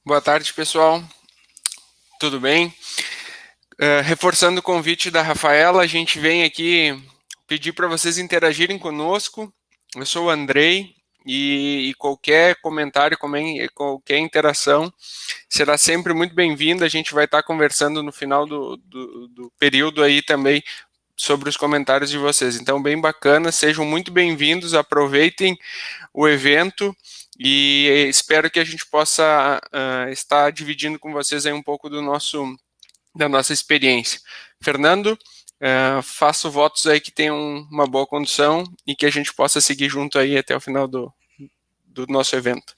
Boa tarde, pessoal. Tudo bem? Reforçando o convite da Rafaela, a gente vem aqui pedir para vocês interagirem conosco. Eu sou o Andrei e qualquer comentário, qualquer interação será sempre muito bem-vinda. A gente vai estar conversando no final do período aí também sobre os comentários de vocês. Então, bem bacana, sejam muito bem-vindos, aproveitem o evento e espero que a gente possa estar dividindo com vocês aí um pouco da nossa experiência. Fernando, faço votos aí que tenham uma boa condução e que a gente possa seguir junto aí até o final do nosso evento.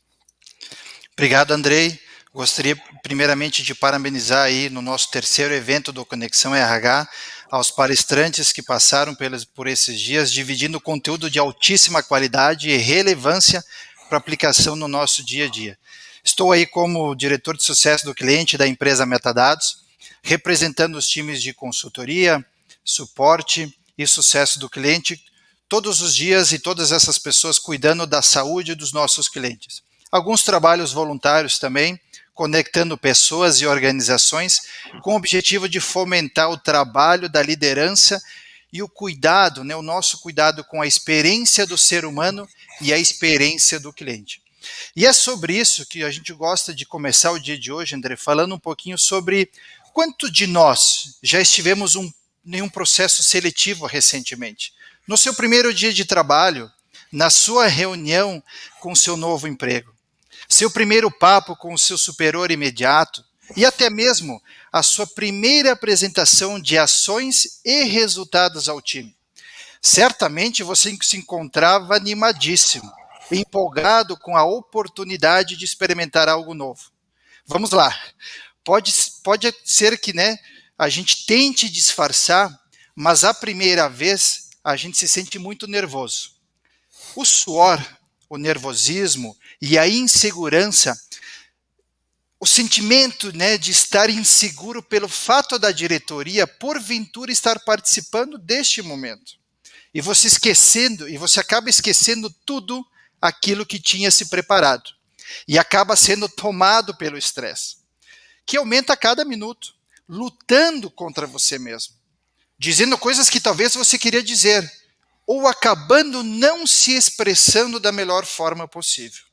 Obrigado, Andrei. Gostaria primeiramente de parabenizar aí no nosso terceiro evento do Conexão RH aos palestrantes que passaram por esses dias, dividindo conteúdo de altíssima qualidade e relevância para aplicação no nosso dia a dia. Estou aí como diretor de sucesso do cliente da empresa Metadados, representando os times de consultoria, suporte e sucesso do cliente, todos os dias e todas essas pessoas cuidando da saúde dos nossos clientes. Alguns trabalhos voluntários também, conectando pessoas e organizações com o objetivo de fomentar o trabalho da liderança e o cuidado, o nosso cuidado com a experiência do ser humano e a experiência do cliente. E é sobre isso que a gente gosta de começar o dia de hoje, André, falando um pouquinho sobre quanto de nós já estivemos em um processo seletivo recentemente. No seu primeiro dia de trabalho, na sua reunião com o seu novo emprego, seu primeiro papo com o seu superior imediato e até mesmo a sua primeira apresentação de ações e resultados ao time. Certamente você se encontrava animadíssimo, empolgado com a oportunidade de experimentar algo novo. Vamos lá. Pode ser que a gente tente disfarçar, mas à primeira vez a gente se sente muito nervoso. O suor, o nervosismo e a insegurança, o sentimento de estar inseguro pelo fato da diretoria, porventura, estar participando deste momento. E você acaba esquecendo tudo aquilo que tinha se preparado. E acaba sendo tomado pelo estresse, que aumenta a cada minuto, lutando contra você mesmo, dizendo coisas que talvez você queria dizer, ou acabando não se expressando da melhor forma possível.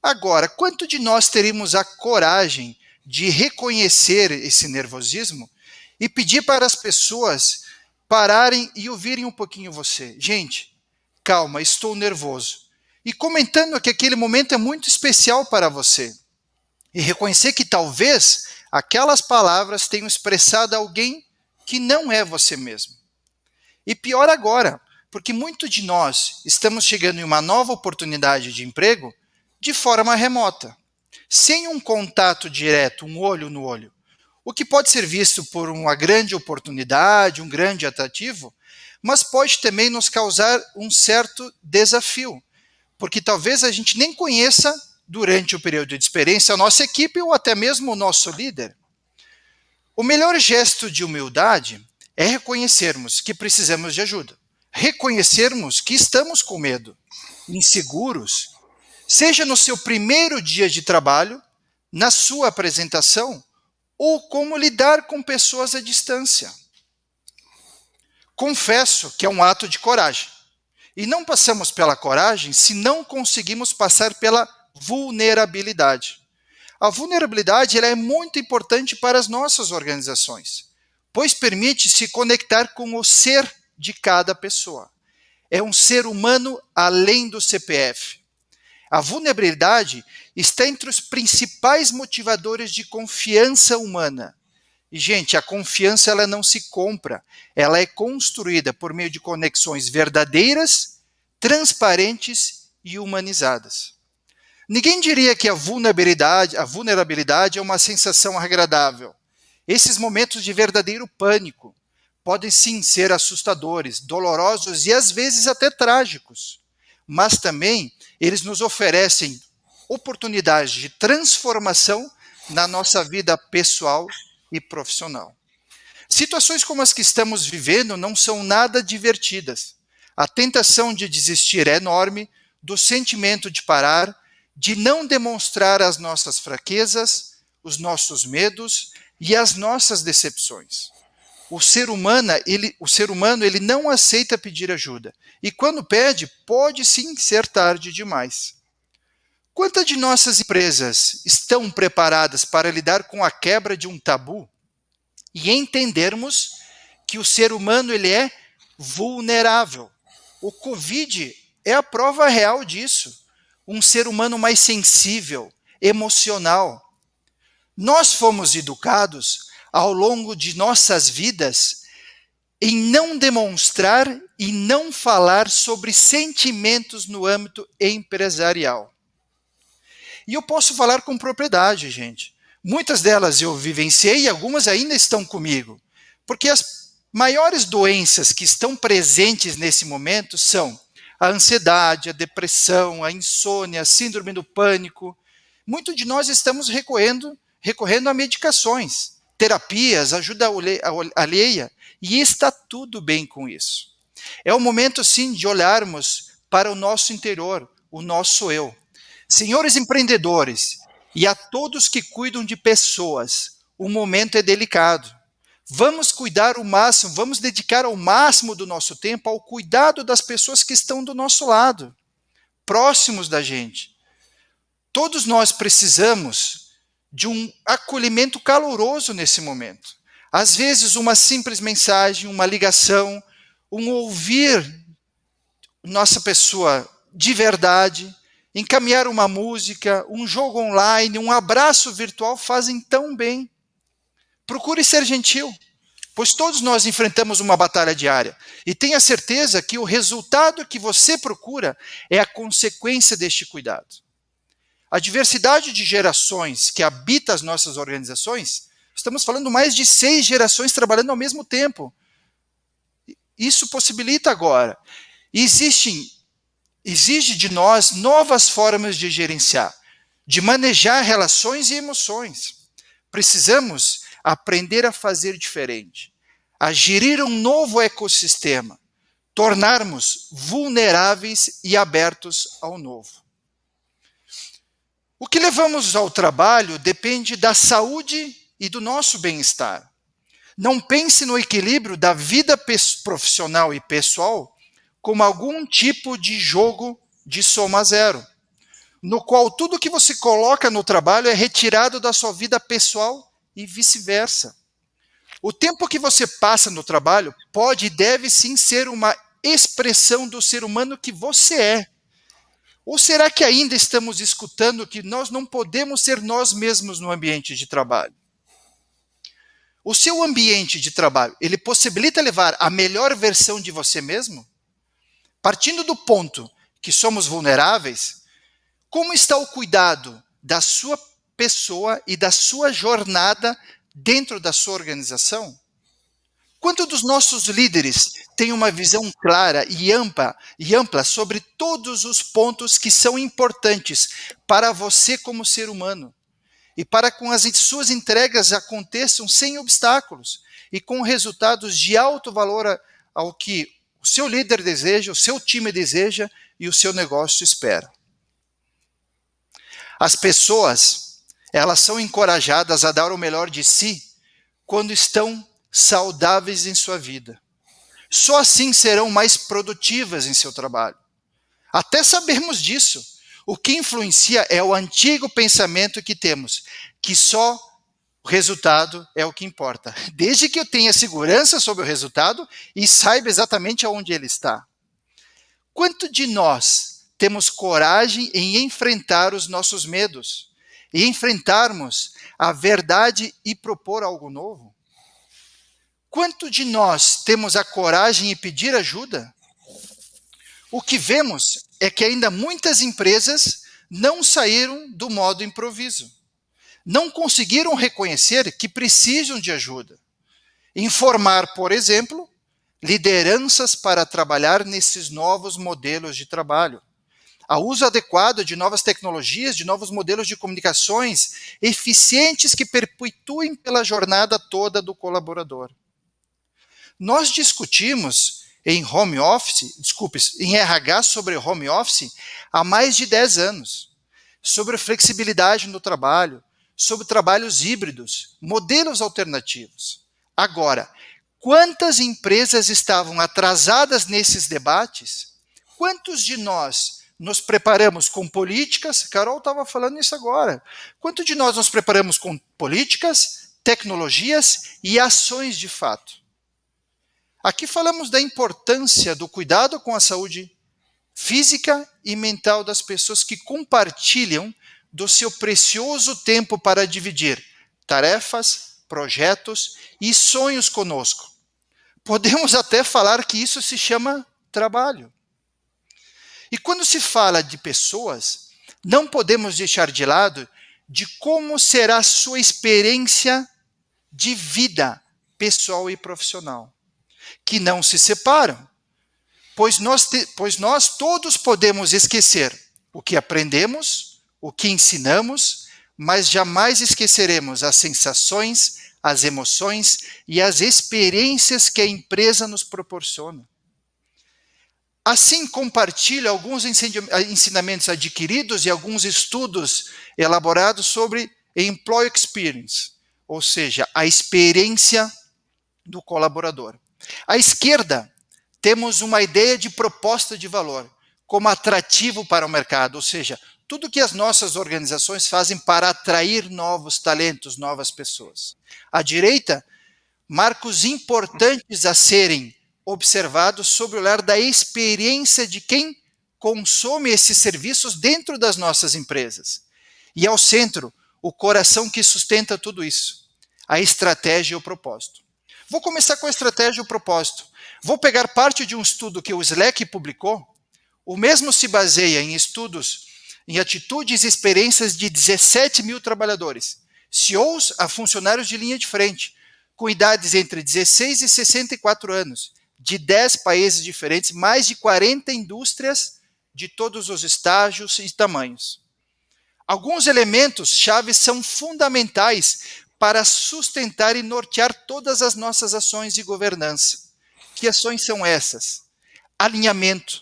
Agora, quanto de nós teríamos a coragem de reconhecer esse nervosismo e pedir para as pessoas pararem e ouvirem um pouquinho você? Gente, calma, estou nervoso. E comentando que aquele momento é muito especial para você. E reconhecer que talvez aquelas palavras tenham expressado alguém que não é você mesmo. E pior agora, porque muitos de nós estamos chegando em uma nova oportunidade de emprego de forma remota, sem um contato direto, um olho no olho. O que pode ser visto por uma grande oportunidade, um grande atrativo, mas pode também nos causar um certo desafio, porque talvez a gente nem conheça, durante o período de experiência, a nossa equipe ou até mesmo o nosso líder. O melhor gesto de humildade é reconhecermos que precisamos de ajuda, reconhecermos que estamos com medo, inseguros, seja no seu primeiro dia de trabalho, na sua apresentação, ou como lidar com pessoas à distância. Confesso que é um ato de coragem. E não passamos pela coragem se não conseguimos passar pela vulnerabilidade. A vulnerabilidade ela é muito importante para as nossas organizações, pois permite se conectar com o ser de cada pessoa. É um ser humano além do CPF. A vulnerabilidade está entre os principais motivadores de confiança humana. E, gente, a confiança ela não se compra, ela é construída por meio de conexões verdadeiras, transparentes e humanizadas. Ninguém diria que a vulnerabilidade é uma sensação agradável. Esses momentos de verdadeiro pânico podem sim ser assustadores, dolorosos e às vezes até trágicos. Mas também eles nos oferecem oportunidades de transformação na nossa vida pessoal e profissional. Situações como as que estamos vivendo não são nada divertidas. A tentação de desistir é enorme, do sentimento de parar de não demonstrar as nossas fraquezas, os nossos medos e as nossas decepções. O ser humano, ele não aceita pedir ajuda. E quando pede, pode sim ser tarde demais. Quantas de nossas empresas estão preparadas para lidar com a quebra de um tabu e entendermos que o ser humano ele é vulnerável? O Covid é a prova real disso. Um ser humano mais sensível, emocional. Nós fomos educados ao longo de nossas vidas em não demonstrar e não falar sobre sentimentos no âmbito empresarial. E eu posso falar com propriedade, gente. Muitas delas eu vivenciei e algumas ainda estão comigo. Porque as maiores doenças que estão presentes nesse momento são a ansiedade, a depressão, a insônia, a síndrome do pânico. Muitos de nós estamos recorrendo a medicações, terapias, ajuda alheia, e está tudo bem com isso. É o momento, sim, de olharmos para o nosso interior, o nosso eu. Senhores empreendedores e a todos que cuidam de pessoas, o momento é delicado. Vamos cuidar o máximo, vamos dedicar ao máximo do nosso tempo ao cuidado das pessoas que estão do nosso lado, próximos da gente. Todos nós precisamos de um acolhimento caloroso nesse momento. Às vezes, uma simples mensagem, uma ligação, um ouvir nossa pessoa de verdade, encaminhar uma música, um jogo online, um abraço virtual fazem tão bem. Procure ser gentil, pois todos nós enfrentamos uma batalha diária. E tenha certeza que o resultado que você procura é a consequência deste cuidado. A diversidade de gerações que habita as nossas organizações, estamos falando mais de 6 gerações trabalhando ao mesmo tempo. Isso possibilita agora. Exige de nós novas formas de gerenciar, de manejar relações e emoções. Precisamos aprender a fazer diferente, a gerir um novo ecossistema, tornarmos vulneráveis e abertos ao novo. O que levamos ao trabalho depende da saúde e do nosso bem-estar. Não pense no equilíbrio da vida profissional e pessoal como algum tipo de jogo de soma zero, no qual tudo que você coloca no trabalho é retirado da sua vida pessoal e vice-versa. O tempo que você passa no trabalho pode e deve sim ser uma expressão do ser humano que você é. Ou será que ainda estamos escutando que nós não podemos ser nós mesmos no ambiente de trabalho? O seu ambiente de trabalho, ele possibilita levar a melhor versão de você mesmo? Partindo do ponto que somos vulneráveis, como está o cuidado da sua pessoa e da sua jornada dentro da sua organização? Quantos dos nossos líderes têm uma visão clara e ampla sobre todos os pontos que são importantes para você como ser humano? E para que as suas entregas aconteçam sem obstáculos e com resultados de alto valor ao que o seu líder deseja, o seu time deseja e o seu negócio espera. As pessoas, elas são encorajadas a dar o melhor de si quando estão saudáveis em sua vida. Só assim serão mais produtivas em seu trabalho. Até sabemos disso. O que influencia é o antigo pensamento que temos, que só o resultado é o que importa. Desde que eu tenha segurança sobre o resultado e saiba exatamente aonde ele está. Quanto de nós temos coragem em enfrentar os nossos medos e enfrentarmos a verdade e propor algo novo? Quanto de nós temos a coragem em pedir ajuda? O que vemos é que ainda muitas empresas não saíram do modo improviso. Não conseguiram reconhecer que precisam de ajuda. Informar, por exemplo, lideranças para trabalhar nesses novos modelos de trabalho. A uso adequado de novas tecnologias, de novos modelos de comunicações eficientes que perpetuem pela jornada toda do colaborador. Nós discutimos em RH sobre home office há mais de 10 anos. sobre flexibilidade no trabalho, sobre trabalhos híbridos, modelos alternativos. Agora, quantas empresas estavam atrasadas nesses debates? Quantos de nós nos preparamos com políticas? Carol estava falando isso agora. Quanto de nós nos preparamos com políticas, tecnologias e ações de fato? Aqui falamos da importância do cuidado com a saúde física e mental das pessoas que compartilham do seu precioso tempo para dividir tarefas, projetos e sonhos conosco. Podemos até falar que isso se chama trabalho. E quando se fala de pessoas, não podemos deixar de lado de como será a sua experiência de vida pessoal e profissional, que não se separam, pois nós todos podemos esquecer o que aprendemos, o que ensinamos, mas jamais esqueceremos as sensações, as emoções e as experiências que a empresa nos proporciona. Assim, compartilho alguns ensinamentos adquiridos e alguns estudos elaborados sobre Employee Experience, ou seja, a experiência do colaborador. À esquerda, temos uma ideia de proposta de valor como atrativo para o mercado, ou seja, tudo que as nossas organizações fazem para atrair novos talentos, novas pessoas. À direita, marcos importantes a serem observados sob o olhar da experiência de quem consome esses serviços dentro das nossas empresas. E ao centro, o coração que sustenta tudo isso, a estratégia e o propósito. Vou começar com a estratégia e o propósito. Vou pegar parte de um estudo que o Slack publicou. O mesmo se baseia em estudos, em atitudes e experiências de 17 mil trabalhadores, CEOs a funcionários de linha de frente, com idades entre 16 e 64 anos, de 10 países diferentes, mais de 40 indústrias de todos os estágios e tamanhos. Alguns elementos-chave são fundamentais para sustentar e nortear todas as nossas ações de governança. Que ações são essas? Alinhamento,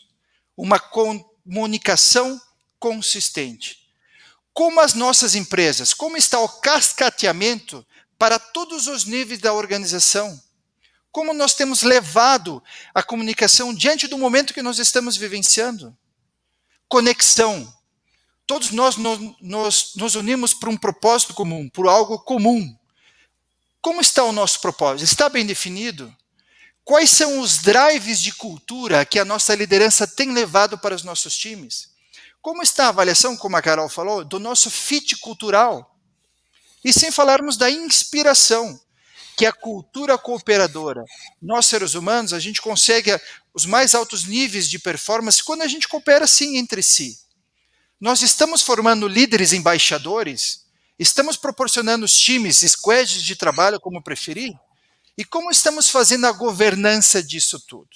uma comunicação consistente. Como as nossas empresas, como está o cascateamento para todos os níveis da organização? Como nós temos levado a comunicação diante do momento que nós estamos vivenciando? Conexão. Todos nós nos unimos por um propósito comum, por algo comum. Como está o nosso propósito? Está bem definido? Quais são os drives de cultura que a nossa liderança tem levado para os nossos times? Como está a avaliação, como a Carol falou, do nosso fit cultural? E sem falarmos da inspiração, que é a cultura cooperadora. Nós, seres humanos, a gente consegue os mais altos níveis de performance quando a gente coopera, sim, entre si. Nós estamos formando líderes embaixadores, estamos proporcionando os times, squads de trabalho, como preferir, e como estamos fazendo a governança disso tudo?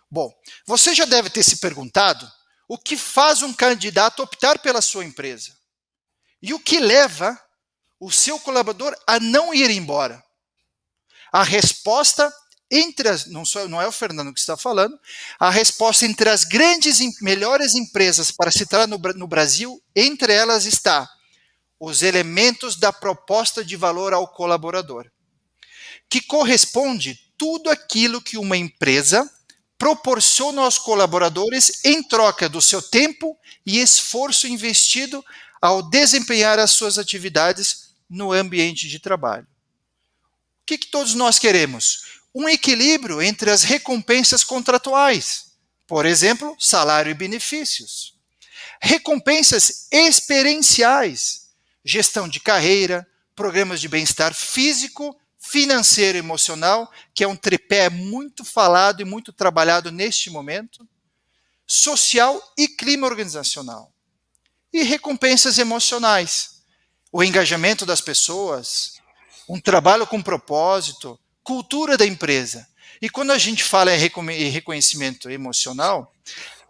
Bom, você já deve ter se perguntado o que faz um candidato optar pela sua empresa e o que leva o seu colaborador a não ir embora. A resposta não é o Fernando que está falando, a resposta entre as grandes e melhores empresas para se tratar no Brasil, entre elas está os elementos da proposta de valor ao colaborador, que corresponde tudo aquilo que uma empresa proporciona aos colaboradores em troca do seu tempo e esforço investido ao desempenhar as suas atividades no ambiente de trabalho. O que todos nós queremos? Um equilíbrio entre as recompensas contratuais, por exemplo, salário e benefícios. Recompensas experienciais, gestão de carreira, programas de bem-estar físico, financeiro e emocional, que é um tripé muito falado e muito trabalhado neste momento, social e clima organizacional. E recompensas emocionais, o engajamento das pessoas, um trabalho com propósito, cultura da empresa. E quando a gente fala em reconhecimento emocional,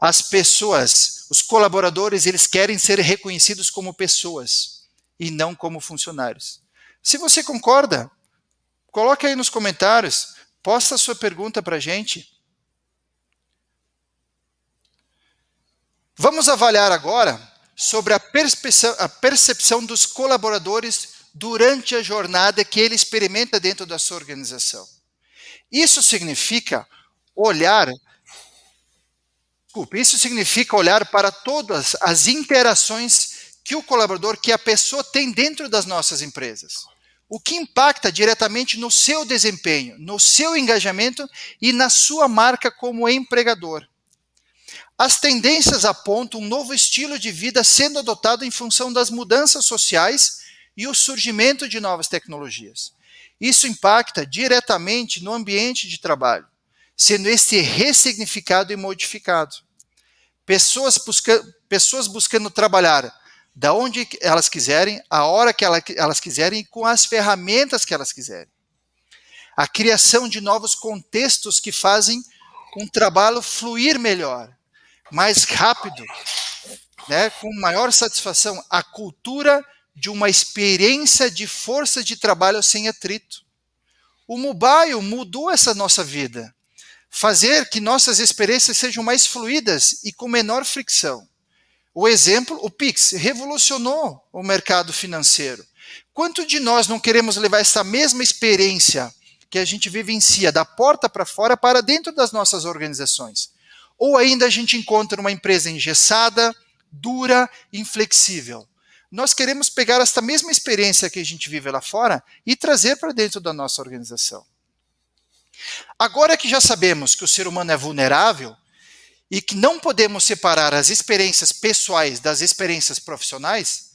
as pessoas, os colaboradores, eles querem ser reconhecidos como pessoas e não como funcionários. Se você concorda, coloque aí nos comentários, posta a sua pergunta para a gente. Vamos avaliar agora sobre a percepção dos colaboradores durante a jornada que ele experimenta dentro da sua organização. Isso significa olhar para todas as interações que o colaborador, que a pessoa tem dentro das nossas empresas. O que impacta diretamente no seu desempenho, no seu engajamento e na sua marca como empregador. As tendências apontam um novo estilo de vida sendo adotado em função das mudanças sociais e o surgimento de novas tecnologias. Isso impacta diretamente no ambiente de trabalho, sendo este ressignificado e modificado. Pessoas buscando trabalhar da onde elas quiserem, a hora que elas quiserem e com as ferramentas que elas quiserem. A criação de novos contextos que fazem um trabalho fluir melhor, mais rápido, né, com maior satisfação. A cultura de uma experiência de força de trabalho sem atrito. O mobile mudou essa nossa vida. Fazer que nossas experiências sejam mais fluídas e com menor fricção. O exemplo, o Pix, revolucionou o mercado financeiro. Quanto de nós não queremos levar essa mesma experiência que a gente vivencia da porta para fora para dentro das nossas organizações? Ou ainda a gente encontra uma empresa engessada, dura, inflexível. Nós queremos pegar essa mesma experiência que a gente vive lá fora e trazer para dentro da nossa organização. Agora que já sabemos que o ser humano é vulnerável e que não podemos separar as experiências pessoais das experiências profissionais,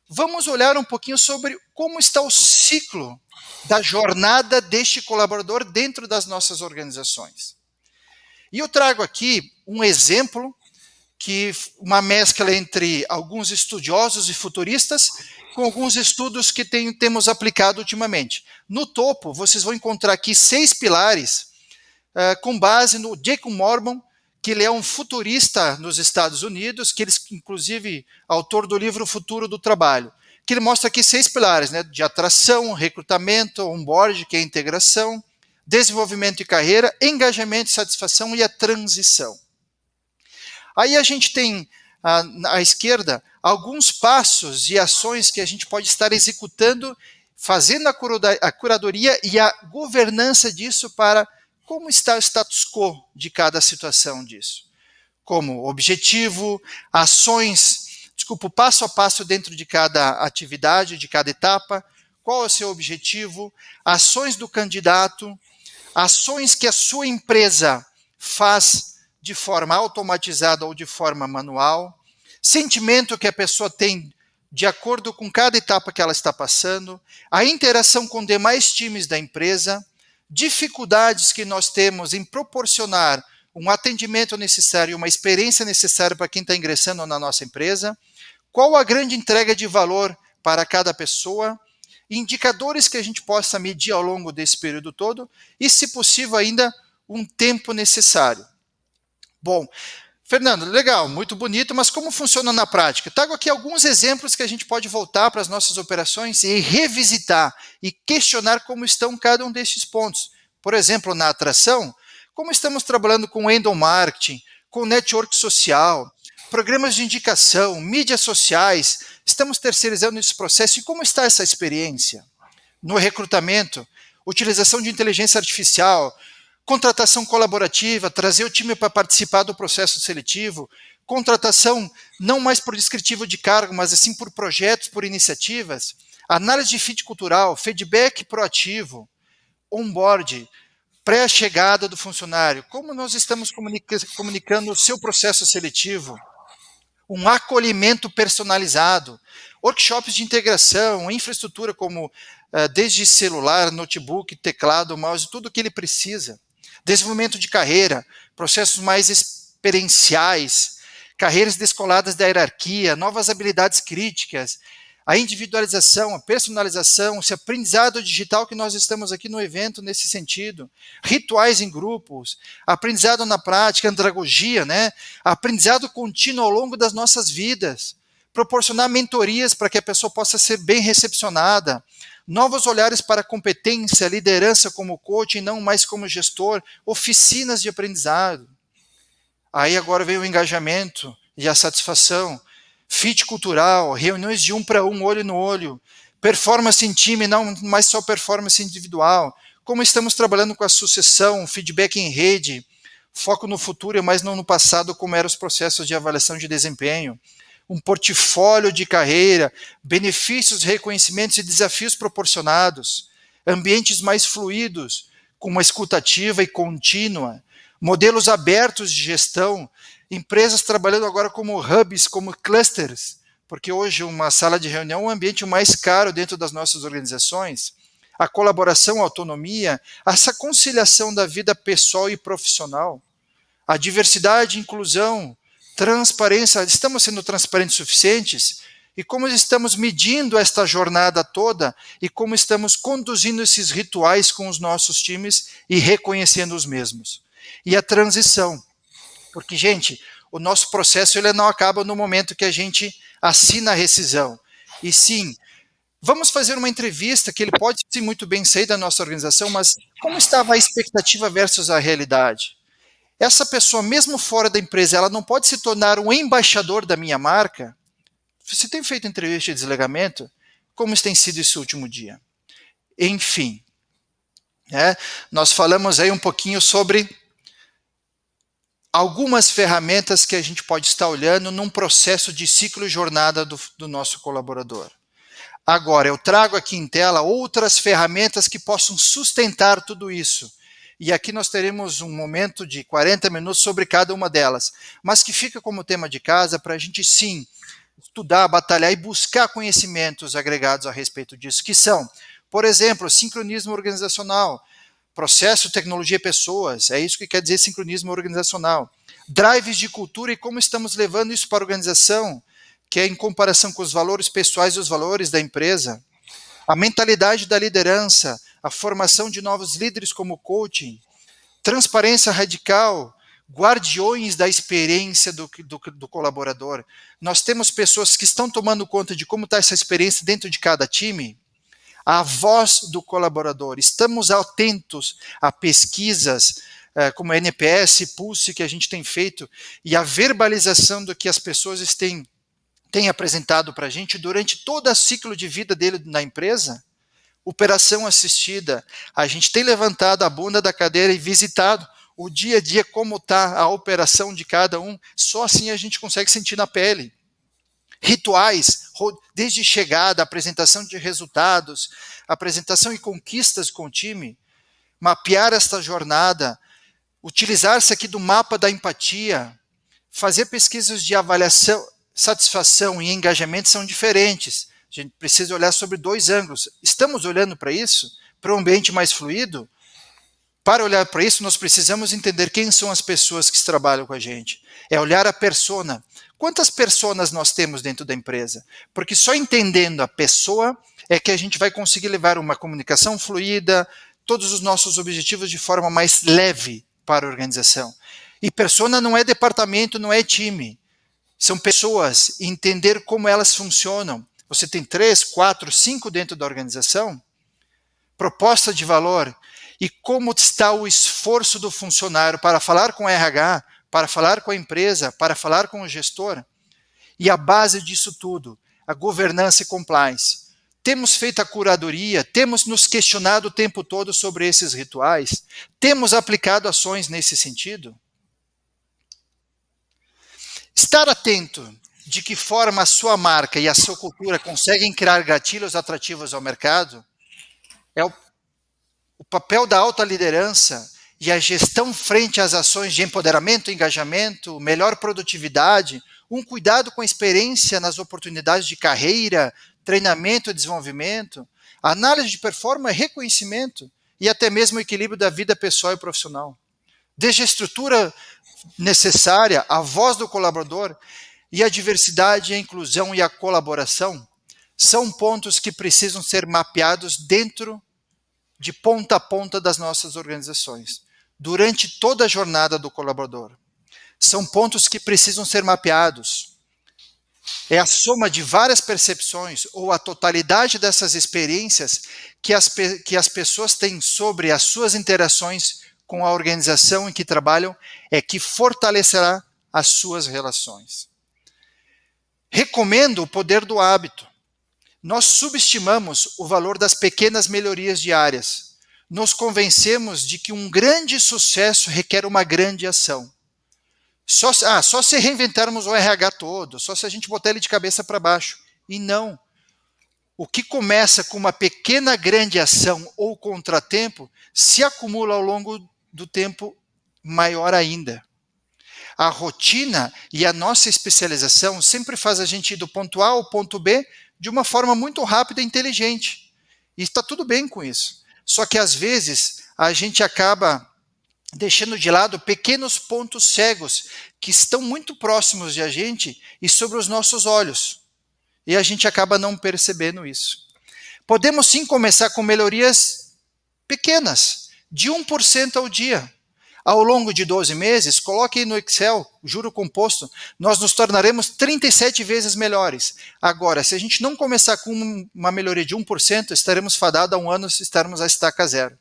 vamos olhar um pouquinho sobre como está o ciclo da jornada deste colaborador dentro das nossas organizações. E eu trago aqui um exemplo, uma mescla entre alguns estudiosos e futuristas, com alguns estudos que temos aplicado ultimamente. No topo, vocês vão encontrar aqui 6 pilares, com base no Jacob Mormon, que ele é um futurista nos Estados Unidos, que ele, inclusive, autor do livro Futuro do Trabalho, que ele mostra aqui 6 pilares, né, de atração, recrutamento, onboard, que é a integração, desenvolvimento e carreira, engajamento e satisfação e a transição. Aí a gente tem, à esquerda, alguns passos e ações que a gente pode estar executando, fazendo a curadoria e a governança disso para como está o status quo de cada situação disso. Como objetivo, o passo a passo dentro de cada atividade, de cada etapa, qual é o seu objetivo, ações do candidato, ações que a sua empresa faz de forma automatizada ou de forma manual, sentimento que a pessoa tem de acordo com cada etapa que ela está passando, a interação com demais times da empresa, dificuldades que nós temos em proporcionar um atendimento necessário, uma experiência necessária para quem está ingressando na nossa empresa, qual a grande entrega de valor para cada pessoa, indicadores que a gente possa medir ao longo desse período todo e, se possível, ainda um tempo necessário. Bom, Fernando, legal, muito bonito, mas como funciona na prática? Trago aqui alguns exemplos que a gente pode voltar para as nossas operações e revisitar e questionar como estão cada um destes pontos. Por exemplo, na atração, como estamos trabalhando com endomarketing, com network social, programas de indicação, mídias sociais, estamos terceirizando esse processo e como está essa experiência? No recrutamento, utilização de inteligência artificial, contratação colaborativa, trazer o time para participar do processo seletivo, contratação não mais por descritivo de cargo, mas assim por projetos, por iniciativas, análise de fit cultural, feedback proativo, onboard, pré-chegada do funcionário, como nós estamos comunicando o seu processo seletivo, um acolhimento personalizado, workshops de integração, infraestrutura como desde celular, notebook, teclado, mouse, tudo o que ele precisa. Desenvolvimento de carreira, processos mais experienciais, carreiras descoladas da hierarquia, novas habilidades críticas, a individualização, a personalização, esse aprendizado digital que nós estamos aqui no evento nesse sentido, rituais em grupos, aprendizado na prática, andragogia, né? Aprendizado contínuo ao longo das nossas vidas, proporcionar mentorias para que a pessoa possa ser bem recepcionada, novos olhares para a competência, liderança como coach, não mais como gestor, oficinas de aprendizado. Aí agora vem o engajamento e a satisfação, fit cultural, reuniões de 1 para 1, olho no olho, performance em time, não mais só performance individual, como estamos trabalhando com a sucessão, feedback em rede, foco no futuro, mas não no passado, como eram os processos de avaliação de desempenho, um portfólio de carreira, benefícios, reconhecimentos e desafios proporcionados, ambientes mais fluidos, com uma escuta ativa e contínua, modelos abertos de gestão, empresas trabalhando agora como hubs, como clusters, porque hoje uma sala de reunião é o ambiente mais caro dentro das nossas organizações, a colaboração, a autonomia, essa conciliação da vida pessoal e profissional, a diversidade, inclusão, transparência, estamos sendo transparentes o suficientes? E como estamos medindo esta jornada toda e como estamos conduzindo esses rituais com os nossos times e reconhecendo os mesmos. E a transição, porque, gente, o nosso processo ele não acaba no momento que a gente assina a rescisão. E sim, vamos fazer uma entrevista que ele pode sim muito bem sair da nossa organização, mas como estava a expectativa versus a realidade? Essa pessoa, mesmo fora da empresa, ela não pode se tornar um embaixador da minha marca? Você tem feito entrevista de desligamento? Como tem sido esse último dia? Enfim, nós falamos aí um pouquinho sobre algumas ferramentas que a gente pode estar olhando num processo de ciclo e jornada do nosso colaborador. Agora, eu trago aqui em tela outras ferramentas que possam sustentar tudo isso. E aqui nós teremos um momento de 40 minutos sobre cada uma delas, mas que fica como tema de casa para a gente, sim, estudar, batalhar e buscar conhecimentos agregados a respeito disso, que são, por exemplo, sincronismo organizacional, processo, tecnologia e pessoas, é isso que quer dizer sincronismo organizacional. Drives de cultura e como estamos levando isso para a organização, que é em comparação com os valores pessoais e os valores da empresa. A mentalidade da liderança, a formação de novos líderes como coaching, transparência radical, guardiões da experiência do colaborador. Nós temos pessoas que estão tomando conta de como está essa experiência dentro de cada time. A voz do colaborador. Estamos atentos a pesquisas como a NPS, Pulse, que a gente tem feito, e a verbalização do que as pessoas têm apresentado para a gente durante todo o ciclo de vida dele na empresa. Operação assistida. A gente tem levantado a bunda da cadeira e visitado o dia a dia, como está a operação de cada um. Só assim a gente consegue sentir na pele. Rituais, desde chegada, apresentação de resultados, apresentação e conquistas com o time, mapear esta jornada, utilizar-se aqui do mapa da empatia, fazer pesquisas de avaliação, satisfação e engajamento são diferentes. A gente precisa olhar sobre 2 ângulos. Estamos olhando para isso? Para um ambiente mais fluido? Para olhar para isso, nós precisamos entender quem são as pessoas que trabalham com a gente. É olhar a persona. Quantas pessoas nós temos dentro da empresa? Porque só entendendo a pessoa é que a gente vai conseguir levar uma comunicação fluida, todos os nossos objetivos de forma mais leve para a organização. E persona não é departamento, não é time. São pessoas, entender como elas funcionam. Você tem 3, 4, 5 dentro da organização? Proposta de valor. E como está o esforço do funcionário para falar com o RH, para falar com a empresa, para falar com o gestor? E a base disso tudo, a governança e compliance. Temos feito a curadoria, temos nos questionado o tempo todo sobre esses rituais, temos aplicado ações nesse sentido? Estar atento de que forma a sua marca e a sua cultura conseguem criar gatilhos atrativos ao mercado é o papel da alta liderança e a gestão frente às ações de empoderamento, engajamento, melhor produtividade, um cuidado com a experiência nas oportunidades de carreira, treinamento e desenvolvimento, análise de performance, reconhecimento e até mesmo o equilíbrio da vida pessoal e profissional. Desde a estrutura necessária, a voz do colaborador e a diversidade, a inclusão e a colaboração são pontos que precisam ser mapeados dentro de ponta a ponta das nossas organizações, durante toda a jornada do colaborador. São pontos que precisam ser mapeados. É a soma de várias percepções ou a totalidade dessas experiências que as pessoas têm sobre as suas interações com a organização em que trabalham é que fortalecerá as suas relações. Recomendo o poder do hábito. Nós subestimamos o valor das pequenas melhorias diárias. Nos convencemos de que um grande sucesso requer uma grande ação. Só se reinventarmos o RH todo, só se a gente botar ele de cabeça para baixo. E não. O que começa com uma pequena grande ação ou contratempo se acumula ao longo do tempo maior ainda. A rotina e a nossa especialização sempre faz a gente ir do ponto A ao ponto B de uma forma muito rápida e inteligente. E está tudo bem com isso. Só que às vezes a gente acaba deixando de lado pequenos pontos cegos que estão muito próximos de a gente e sobre os nossos olhos. E a gente acaba não percebendo isso. Podemos sim começar com melhorias pequenas, de 1% ao dia. Ao longo de 12 meses, coloque aí no Excel, juro composto, nós nos tornaremos 37 vezes melhores. Agora, se a gente não começar com uma melhoria de 1%, estaremos fadados a um ano se estarmos a estaca zero.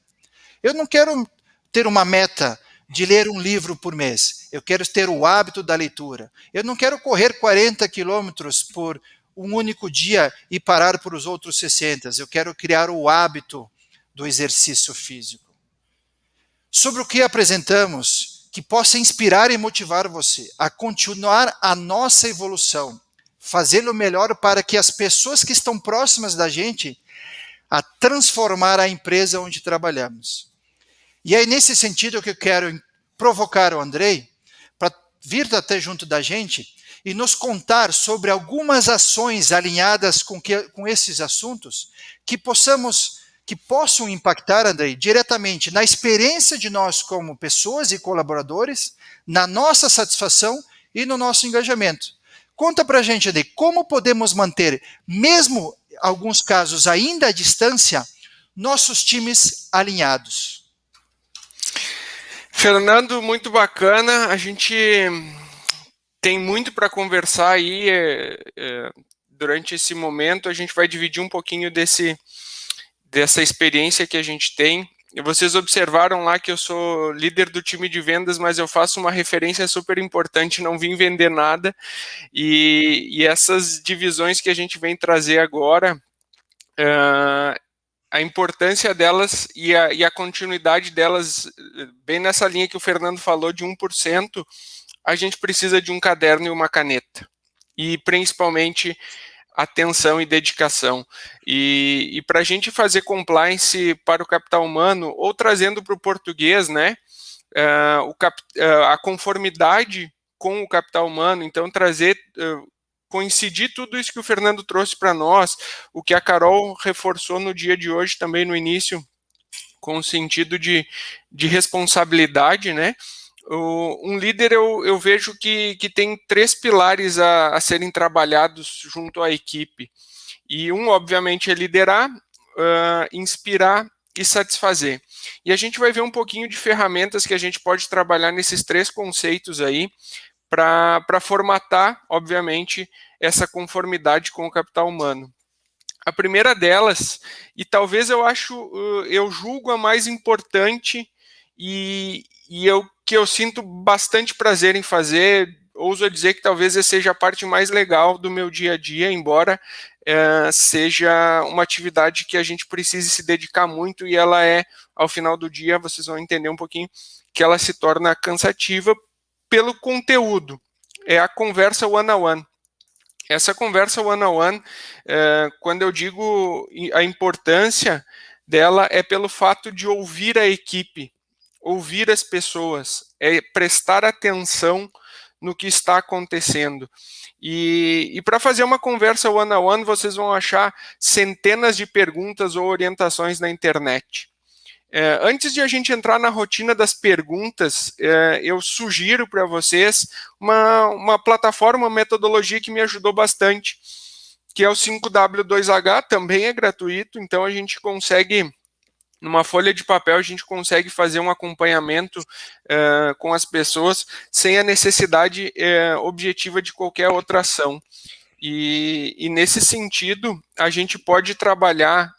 Eu não quero ter uma meta de ler um livro por mês. Eu quero ter o hábito da leitura. Eu não quero correr 40 quilômetros por um único dia e parar por os outros 60. Eu quero criar o hábito do exercício físico. Sobre o que apresentamos que possa inspirar e motivar você a continuar a nossa evolução, fazê-lo melhor para que as pessoas que estão próximas da gente a transformar a empresa onde trabalhamos. E é nesse sentido que eu quero provocar o Andrei para vir até junto da gente e nos contar sobre algumas ações alinhadas com esses assuntos que possam impactar, Andrei, diretamente na experiência de nós como pessoas e colaboradores, na nossa satisfação e no nosso engajamento. Conta para a gente, Andrei, como podemos manter, mesmo em alguns casos ainda à distância, nossos times alinhados. Fernando, muito bacana. A gente tem muito para conversar aí durante esse momento. A gente vai dividir um pouquinho dessa experiência que a gente tem. Vocês observaram lá que eu sou líder do time de vendas, mas eu faço uma referência super importante, não vim vender nada, e essas divisões que a gente vem trazer agora, a importância delas e a continuidade delas, bem nessa linha que o Fernando falou, de 1%, a gente precisa de um caderno e uma caneta, e principalmente atenção e dedicação. E para a gente fazer compliance para o capital humano, ou trazendo para o português, né, a conformidade com o capital humano, então trazer, coincidir tudo isso que o Fernando trouxe para nós, o que a Carol reforçou no dia de hoje também no início, com o sentido de responsabilidade, né? Um líder eu vejo que tem 3 pilares a serem trabalhados junto à equipe. E obviamente, é liderar, inspirar e satisfazer. E a gente vai ver um pouquinho de ferramentas que a gente pode trabalhar nesses 3 conceitos aí, para formatar, obviamente, essa conformidade com o capital humano. A primeira delas, e talvez eu julgo a mais importante e que eu sinto bastante prazer em fazer, ouso dizer que talvez essa seja a parte mais legal do meu dia a dia, embora seja uma atividade que a gente precise se dedicar muito, e ela ao final do dia, vocês vão entender um pouquinho, que ela se torna cansativa pelo conteúdo. É a conversa one-on-one. Essa conversa one-on-one, quando eu digo a importância dela, é pelo fato de ouvir a equipe, ouvir as pessoas, prestar atenção no que está acontecendo. E para fazer uma conversa one-on-one, vocês vão achar centenas de perguntas ou orientações na internet. Antes de a gente entrar na rotina das perguntas, eu sugiro para vocês uma plataforma, uma metodologia que me ajudou bastante, que é o 5W2H, também é gratuito, então a gente consegue, numa folha de papel, a gente consegue fazer um acompanhamento com as pessoas sem a necessidade objetiva de qualquer outra ação. E nesse sentido, a gente pode trabalhar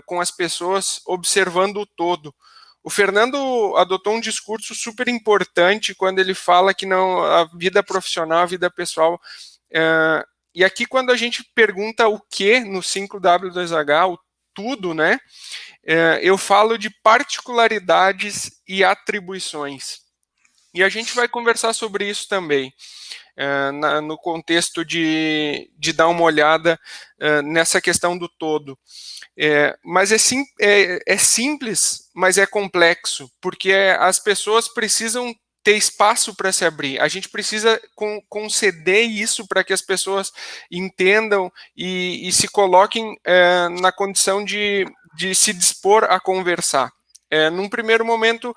com as pessoas observando o todo. O Fernando adotou um discurso super importante quando ele fala que a vida profissional, a vida pessoal, E aqui, quando a gente pergunta o que no 5W2H, o tudo, né? Eu falo de particularidades e atribuições. E a gente vai conversar sobre isso também, no contexto de dar uma olhada nessa questão do todo. Mas é simples, mas é complexo, porque as pessoas precisam ter espaço para se abrir. A gente precisa conceder isso para que as pessoas entendam e se coloquem na condição de se dispor a conversar. Num primeiro momento,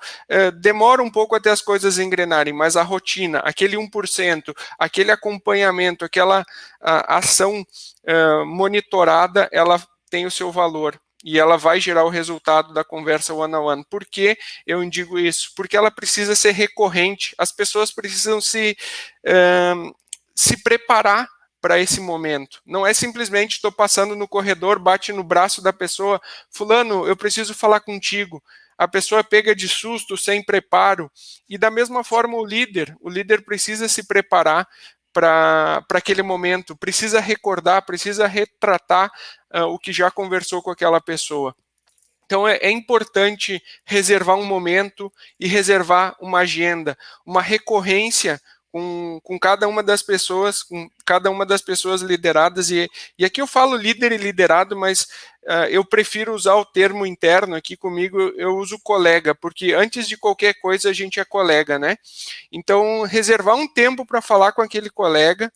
demora um pouco até as coisas engrenarem, mas a rotina, aquele 1%, aquele acompanhamento, aquela ação monitorada, ela tem o seu valor e ela vai gerar o resultado da conversa one-on-one. Por que eu indico isso? Porque ela precisa ser recorrente, as pessoas precisam se preparar para esse momento. Não é simplesmente estou passando no corredor, bate no braço da pessoa, fulano, eu preciso falar contigo. A pessoa pega de susto, sem preparo. E da mesma forma o líder precisa se preparar para aquele momento, precisa recordar, precisa retratar o que já conversou com aquela pessoa. Então é importante reservar um momento e reservar uma agenda, uma recorrência com cada uma das pessoas, lideradas, e aqui eu falo líder e liderado, mas eu prefiro usar o termo interno aqui comigo, eu uso colega, porque antes de qualquer coisa a gente é colega, né? Então, reservar um tempo para falar com aquele colega,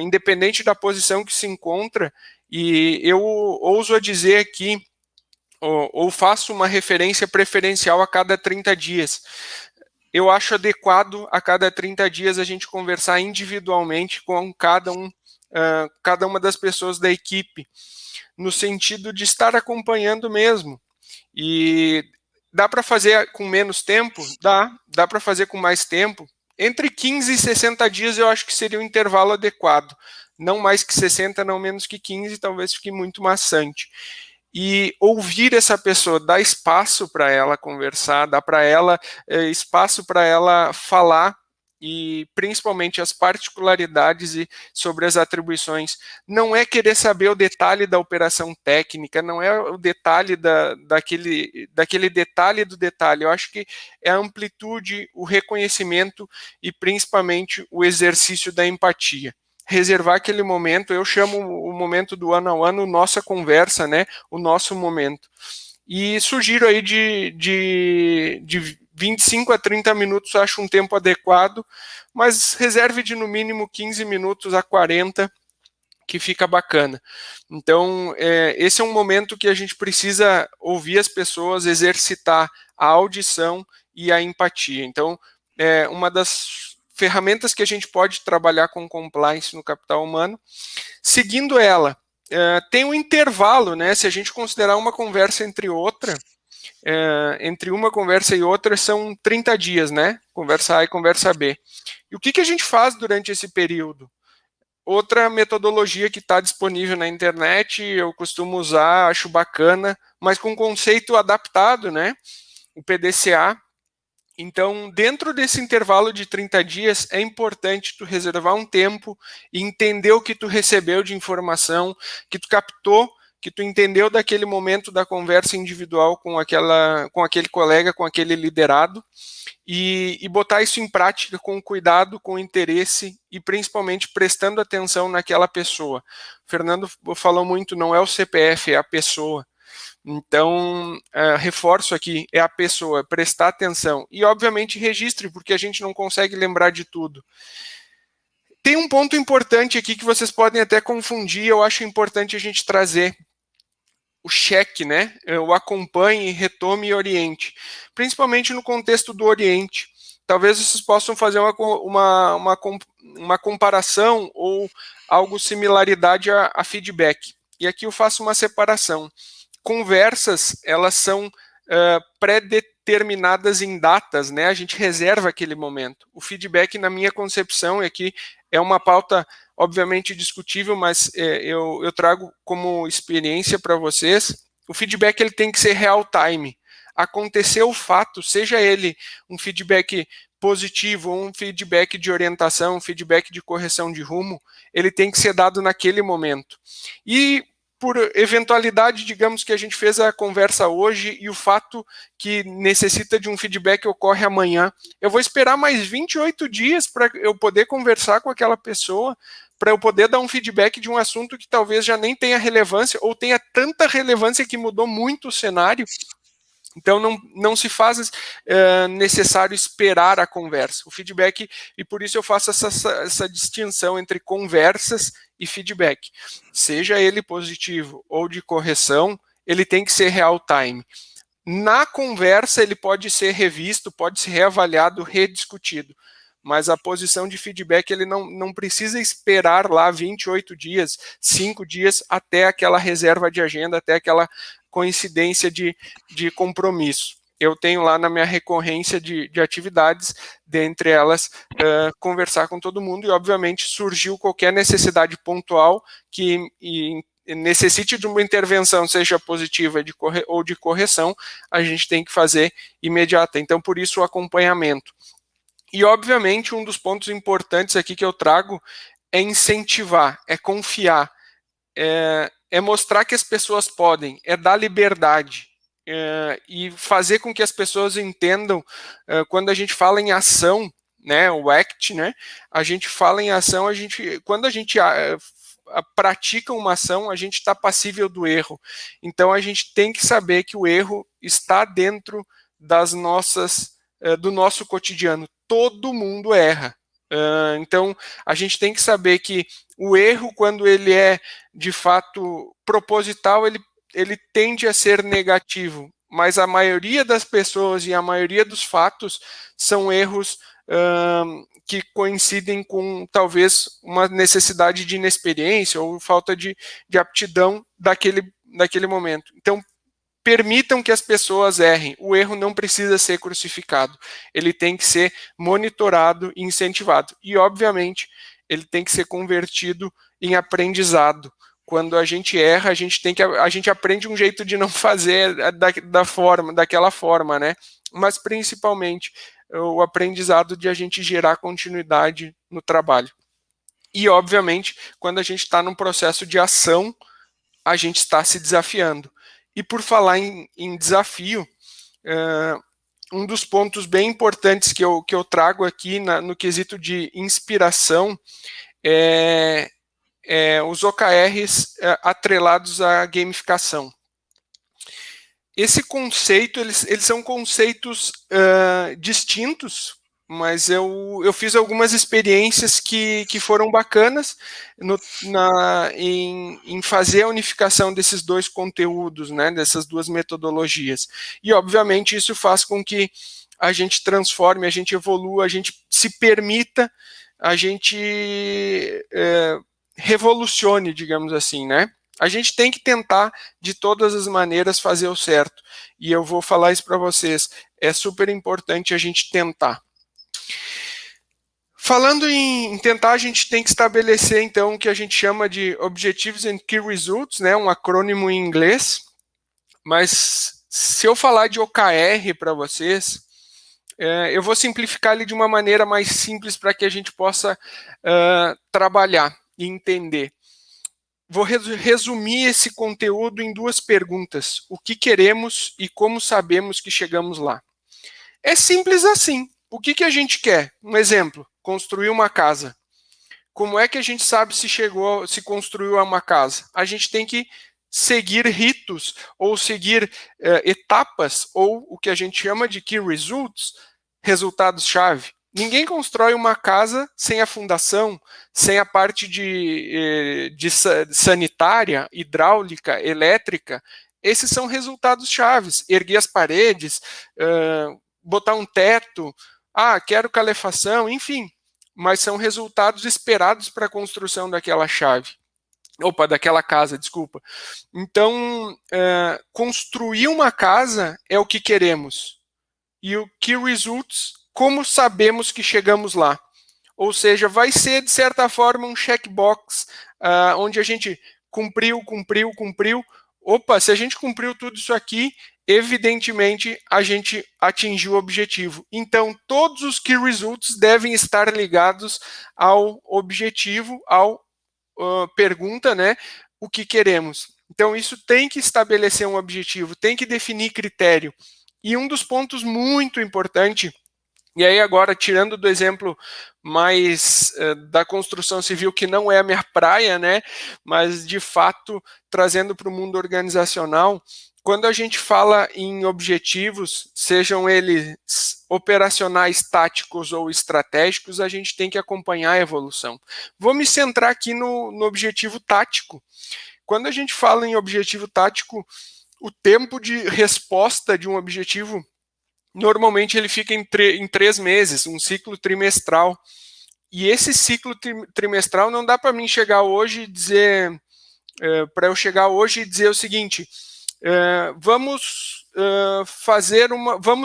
independente da posição que se encontra, e eu ouso a dizer aqui, ou faço uma referência preferencial a cada 30 dias. Eu acho adequado a cada 30 dias a gente conversar individualmente com cada uma das pessoas da equipe, no sentido de estar acompanhando mesmo. E dá para fazer com menos tempo? Dá para fazer com mais tempo. Entre 15 e 60 dias eu acho que seria um intervalo adequado. Não mais que 60, não menos que 15, talvez fique muito maçante. E ouvir essa pessoa, dar espaço para ela conversar, dar para ela espaço para ela falar, e principalmente as particularidades e sobre as atribuições. Não é querer saber o detalhe da operação técnica, não é o detalhe daquele detalhe do detalhe. Eu acho que é a amplitude, o reconhecimento e principalmente o exercício da empatia. Reservar aquele momento, eu chamo o momento do one-on-one, nossa conversa, né? O nosso momento. E sugiro aí de 25 a 30 minutos, acho um tempo adequado, mas reserve de no mínimo 15 minutos a 40, que fica bacana. Então, esse é um momento que a gente precisa ouvir as pessoas, exercitar a audição e a empatia. Então, uma das ferramentas que a gente pode trabalhar com compliance no capital humano. Seguindo ela, tem um intervalo, né? Se a gente considerar uma conversa entre outra, entre uma conversa e outra são 30 dias, né? Conversa A e conversa B. E o que a gente faz durante esse período? Outra metodologia que está disponível na internet, eu costumo usar, acho bacana, mas com conceito adaptado, né? O PDCA. Então, dentro desse intervalo de 30 dias, é importante tu reservar um tempo e entender o que tu recebeu de informação, que tu captou, que tu entendeu daquele momento da conversa individual com aquele colega, com aquele liderado, e botar isso em prática com cuidado, com interesse e principalmente prestando atenção naquela pessoa. O Fernando falou muito, não é o CPF, é a pessoa. Então, reforço aqui, é a pessoa, prestar atenção. E, obviamente, registre, porque a gente não consegue lembrar de tudo. Tem um ponto importante aqui que vocês podem até confundir, eu acho importante a gente trazer. O cheque, né? O acompanhe, retome e oriente. Principalmente no contexto do Oriente. Talvez vocês possam fazer uma comparação ou algo similaridade a feedback. E aqui eu faço uma separação. Conversas, elas são pré-determinadas em datas, né? A gente reserva aquele momento. O feedback, na minha concepção, aqui é uma pauta obviamente discutível, mas eu trago como experiência para vocês. O feedback ele tem que ser real time. Aconteceu o fato, seja ele um feedback positivo, ou um feedback de orientação, um feedback de correção de rumo, ele tem que ser dado naquele momento. E por eventualidade, digamos que a gente fez a conversa hoje e o fato que necessita de um feedback ocorre amanhã, eu vou esperar mais 28 dias para eu poder conversar com aquela pessoa, para eu poder dar um feedback de um assunto que talvez já nem tenha relevância, ou tenha tanta relevância que mudou muito o cenário. Então, não se faz necessário esperar a conversa. O feedback, e por isso eu faço essa distinção entre conversas e feedback. Seja ele positivo ou de correção, ele tem que ser real time. Na conversa, ele pode ser revisto, pode ser reavaliado, rediscutido. Mas a posição de feedback, ele não precisa esperar lá 28 dias, 5 dias, até aquela reserva de agenda, até aquela coincidência de compromisso. Eu tenho lá na minha recorrência de atividades, dentre elas, conversar com todo mundo, e obviamente surgiu qualquer necessidade pontual que necessite de uma intervenção, seja positiva ou de correção, a gente tem que fazer imediata. Então, por isso o acompanhamento. E, obviamente, um dos pontos importantes aqui que eu trago é incentivar, é confiar, é mostrar que as pessoas podem, é dar liberdade, e fazer com que as pessoas entendam, quando a gente fala em ação, né, o ACT, né, a gente fala em ação, quando a gente pratica uma ação, a gente está passível do erro. Então, a gente tem que saber que o erro está dentro do nosso cotidiano. Todo mundo erra. Então, a gente tem que saber que o erro, quando ele é de fato proposital, ele tende a ser negativo, mas a maioria das pessoas e a maioria dos fatos são erros que coincidem com talvez uma necessidade de inexperiência ou falta de aptidão daquele momento. Então, permitam que as pessoas errem. O erro não precisa ser crucificado. Ele tem que ser monitorado e incentivado. E, obviamente, ele tem que ser convertido em aprendizado. Quando a gente erra, a gente aprende um jeito de não fazer daquela forma, né? Mas, principalmente, o aprendizado de a gente gerar continuidade no trabalho. E, obviamente, quando a gente está num processo de ação, a gente está se desafiando. E por falar em desafio, um dos pontos bem importantes que eu trago aqui no quesito de inspiração é os OKRs atrelados à gamificação. Esse conceito, eles são conceitos distintos, mas eu fiz algumas experiências que foram bacanas em fazer a unificação desses dois conteúdos, né, dessas duas metodologias. E, obviamente, isso faz com que a gente transforme, a gente evolua, a gente se permita, a gente revolucione, digamos assim, né? A gente tem que tentar, de todas as maneiras, fazer o certo. E eu vou falar isso para vocês. É super importante a gente tentar. Falando em tentar, a gente tem que estabelecer, então, o que a gente chama de Objectives and Key Results, né, um acrônimo em inglês. Mas, se eu falar de OKR para vocês, eu vou simplificar ele de uma maneira mais simples para que a gente possa trabalhar e entender. Vou resumir esse conteúdo em duas perguntas. O que queremos e como sabemos que chegamos lá? É simples assim. O que a gente quer? Um exemplo, construir uma casa. Como é que a gente sabe se construiu uma casa? A gente tem que seguir ritos, ou seguir etapas, ou o que a gente chama de key results, resultados-chave. Ninguém constrói uma casa sem a fundação, sem a parte de sanitária, hidráulica, elétrica. Esses são resultados chaves. Erguer as paredes, botar um teto, quero calefação, enfim. Mas são resultados esperados para a construção daquela daquela casa, desculpa. Então, construir uma casa é o que queremos. E o Key Results, como sabemos que chegamos lá? Ou seja, vai ser, de certa forma, um checkbox, onde a gente cumpriu. Opa, se a gente cumpriu tudo isso aqui, evidentemente a gente atingiu o objetivo. Então, todos os key results devem estar ligados ao objetivo, ao pergunta, né, o que queremos. Então, isso tem que estabelecer um objetivo, tem que definir critério. E um dos pontos muito importante, e aí agora, tirando do exemplo mais da construção civil, que não é a minha praia, né, mas de fato, trazendo para o mundo organizacional, quando a gente fala em objetivos, sejam eles operacionais, táticos ou estratégicos, a gente tem que acompanhar a evolução. Vou me centrar aqui no objetivo tático. Quando a gente fala em objetivo tático, o tempo de resposta de um objetivo, normalmente ele fica em 3 meses, um ciclo trimestral. E esse ciclo trimestral não dá para mim chegar hoje e dizer, para eu chegar hoje e dizer o seguinte, vamos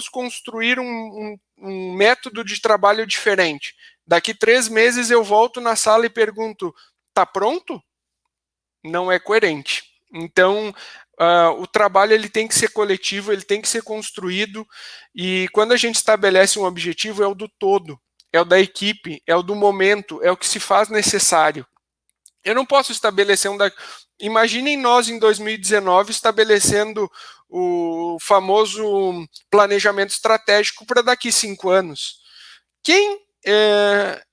construir um método de trabalho diferente. Daqui 3 meses eu volto na sala e pergunto, tá pronto? Não é coerente. Então, o trabalho ele tem que ser coletivo, ele tem que ser construído, e quando a gente estabelece um objetivo, é o do todo, é o da equipe, é o do momento, é o que se faz necessário. Eu não posso estabelecer Imaginem nós em 2019 estabelecendo o famoso planejamento estratégico para daqui 5 anos.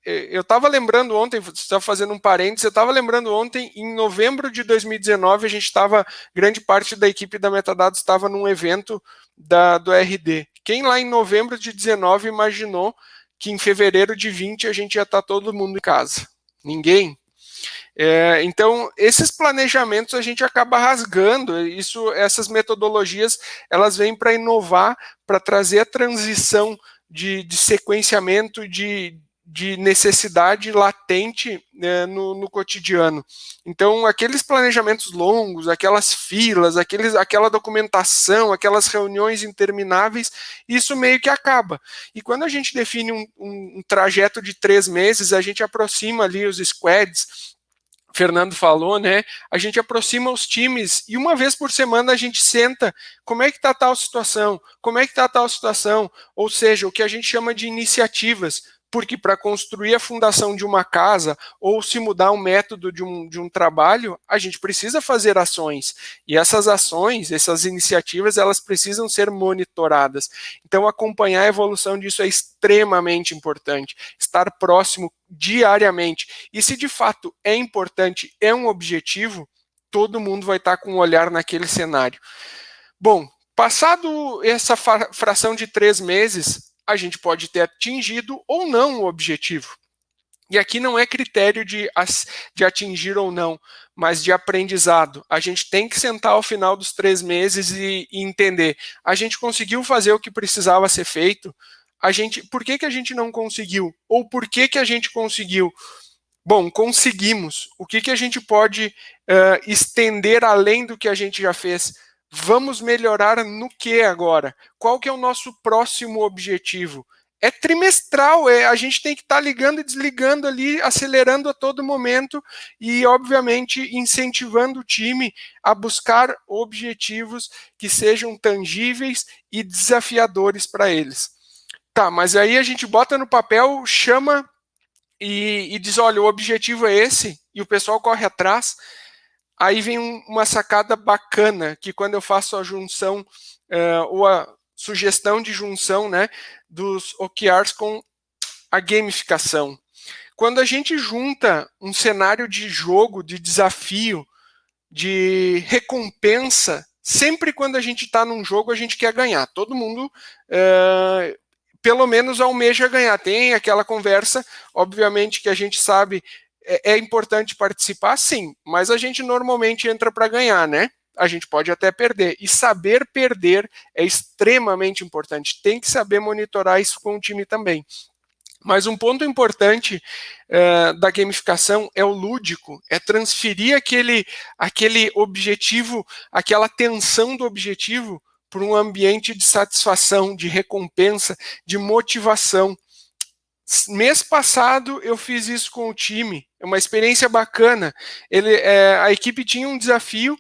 Eu estava lembrando ontem, você está fazendo um parênteses, eu estava lembrando ontem, em novembro de 2019, a gente estava, grande parte da equipe da Metadados estava num evento do RD. Quem lá em novembro de 19 imaginou que em fevereiro de 20 a gente ia estar todo mundo em casa? Ninguém. Então, esses planejamentos a gente acaba rasgando, essas metodologias, elas vêm para inovar, para trazer a transição de sequenciamento de necessidade latente no cotidiano. Então, aqueles planejamentos longos, aquelas filas, aquela documentação, aquelas reuniões intermináveis, isso meio que acaba. E quando a gente define um trajeto de 3 meses, a gente aproxima ali os squads, Fernando falou, né? A gente aproxima os times e uma vez por semana a gente senta. Como é que está tal situação? Como é que está tal situação? Ou seja, o que a gente chama de iniciativas. Porque para construir a fundação de uma casa ou se mudar um método de um trabalho, a gente precisa fazer ações. E essas ações, essas iniciativas, elas precisam ser monitoradas. Então, acompanhar a evolução disso é extremamente importante. Estar próximo diariamente. E se de fato é importante, é um objetivo, todo mundo vai estar com um olhar naquele cenário. Bom, passado essa fração de 3 meses, a gente pode ter atingido ou não o objetivo. E aqui não é critério de atingir ou não, mas de aprendizado. A gente tem que sentar ao final dos 3 meses e entender. A gente conseguiu fazer o que precisava ser feito? Por que a gente não conseguiu? Ou por que a gente conseguiu? Bom, conseguimos. O que a gente pode estender além do que a gente já fez? Vamos melhorar no que agora? Qual que é o nosso próximo objetivo? É trimestral, a gente tem que estar ligando e desligando ali, acelerando a todo momento e, obviamente, incentivando o time a buscar objetivos que sejam tangíveis e desafiadores para eles. Tá, mas aí a gente bota no papel, chama e diz, olha, o objetivo é esse, e o pessoal corre atrás. Aí vem uma sacada bacana, que quando eu faço a junção, ou a sugestão de junção, né, dos OKRs com a gamificação. Quando a gente junta um cenário de jogo, de desafio, de recompensa, sempre quando a gente está num jogo, a gente quer ganhar. Todo mundo, pelo menos, almeja ganhar. Tem aquela conversa, obviamente, que a gente sabe é importante participar, sim, mas a gente normalmente entra para ganhar, né? A gente pode até perder. E saber perder é extremamente importante. Tem que saber monitorar isso com o time também. Mas um ponto importante da gamificação é o lúdico, é transferir aquele objetivo, aquela tensão do objetivo para um ambiente de satisfação, de recompensa, de motivação. Mês passado eu fiz isso com o time, é uma experiência bacana. A equipe tinha um desafio,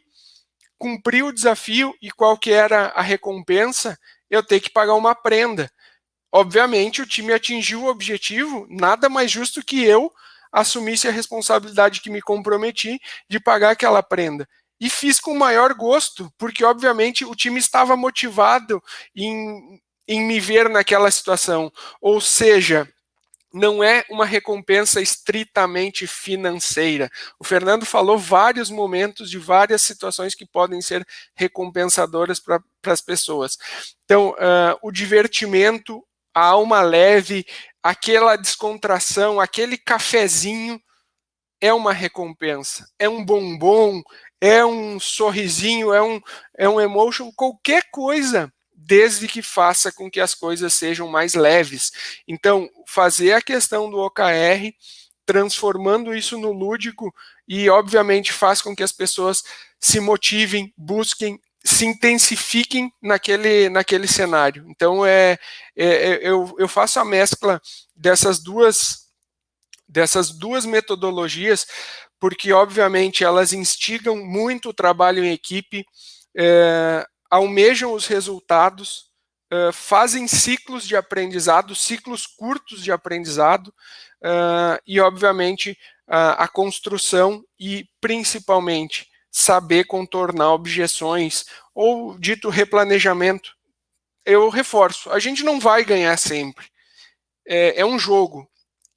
cumpri o desafio e qual que era a recompensa? Eu ter que pagar uma prenda. Obviamente, o time atingiu o objetivo, nada mais justo que eu assumisse a responsabilidade que me comprometi de pagar aquela prenda. E fiz com o maior gosto, porque, obviamente, o time estava motivado em me ver naquela situação. Ou seja, não é uma recompensa estritamente financeira. O Fernando falou vários momentos de várias situações que podem ser recompensadoras para as pessoas. Então, o divertimento, a alma leve, aquela descontração, aquele cafezinho é uma recompensa, é um bombom, é um sorrisinho, é um emotion, qualquer coisa, desde que faça com que as coisas sejam mais leves. Então, fazer a questão do OKR, transformando isso no lúdico e, obviamente, faz com que as pessoas se motivem, busquem, se intensifiquem naquele cenário. Então, eu faço a mescla dessas duas metodologias, porque, obviamente, elas instigam muito o trabalho em equipe, almejam os resultados, fazem ciclos de aprendizado, ciclos curtos de aprendizado, e, obviamente, a construção e, principalmente, saber contornar objeções ou dito replanejamento. Eu reforço, a gente não vai ganhar sempre. É um jogo.